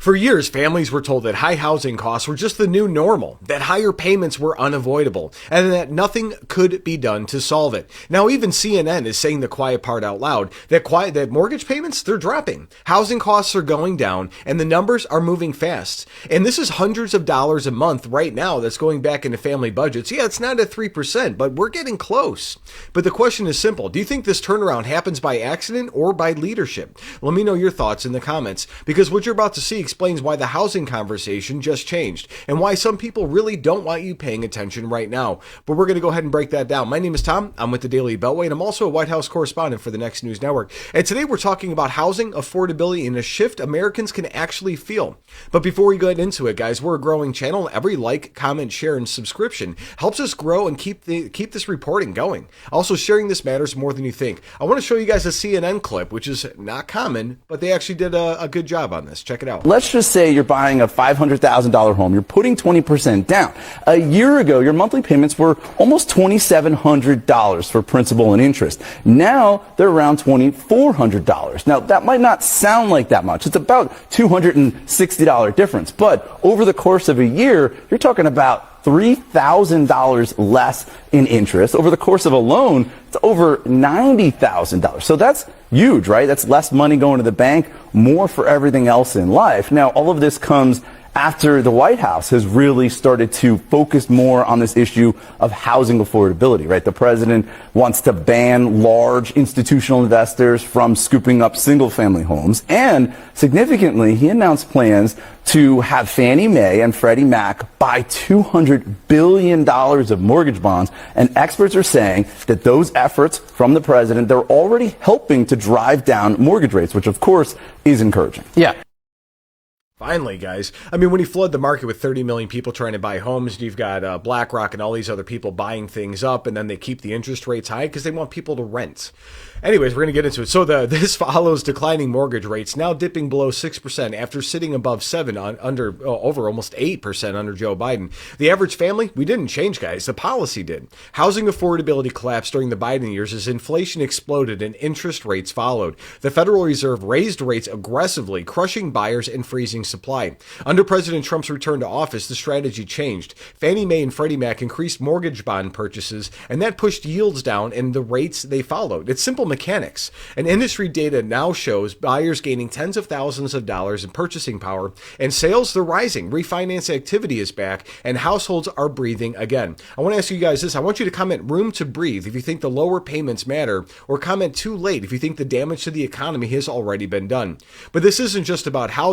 For years, families were told that high housing costs were just the new normal, that higher payments were unavoidable, and that nothing could be done to solve it. Now, even CNN is saying the quiet part out loud, that mortgage payments, they're dropping. Housing costs are going down, and the numbers are moving fast. And this is hundreds of dollars a month right now that's going back into family budgets. Yeah, it's not at 3%, but we're getting close. But the question is simple. Do you think this turnaround happens by accident or by leadership? Let me know your thoughts in the comments, because what you're about to see explains why the housing conversation just changed and why some people really don't want you paying attention right now. But we're going to go ahead and break that down. My name is Tom. I'm with the Daily Beltway, and I'm also a White House correspondent for the Next News Network. And today we're talking about housing, affordability, and a shift Americans can actually feel. But before we get into it, guys, we're a growing channel. Every like, comment, share, and subscription helps us grow and keep this reporting going. Also, sharing this matters more than you think. I want to show you guys a CNN clip, which is not common, but they actually did a good job on this. Check it out. Let's just say you're buying a $500,000 home. You're putting 20% down. A year ago, your monthly payments were almost $2,700 for principal and interest. Now they're around $2,400. Now that might not sound like that much. It's about $260 difference. But over the course of a year, you're talking about $3,000 less in interest. Over the course of a loan, it's over $90,000. So that's huge, right? That's less money going to the bank, more for everything else in life. Now, all of this comes after the White House has really started to focus more on this issue of housing affordability, right? The president wants to ban large institutional investors from scooping up single-family homes. And significantly, he announced plans to have Fannie Mae and Freddie Mac buy $200 billion of mortgage bonds. And experts are saying that those efforts from the president, they're already helping to drive down mortgage rates, which, of course, is encouraging. Yeah. Finally, guys. I mean, when you flood the market with 30 million people trying to buy homes, you've got BlackRock and all these other people buying things up, and then they keep the interest rates high because they want people to rent. Anyways, we're going to get into it. So this follows declining mortgage rates, now dipping below 6% after sitting above 7 over almost 8% under Joe Biden. The average family, we didn't change, guys. The policy did. Housing affordability collapsed during the Biden years as inflation exploded and interest rates followed. The Federal Reserve raised rates aggressively, crushing buyers and freezing supply. Under President Trump's return to office, the strategy changed. Fannie Mae and Freddie Mac increased mortgage bond purchases, and that pushed yields down and the rates they followed. It's simple mechanics. And industry data now shows buyers gaining tens of thousands of dollars in purchasing power, and sales, they're rising. Refinance activity is back, and households are breathing again. I want to ask you guys this. I want you to comment room to breathe if you think the lower payments matter, or comment too late if you think the damage to the economy has already been done. But this isn't just about housing.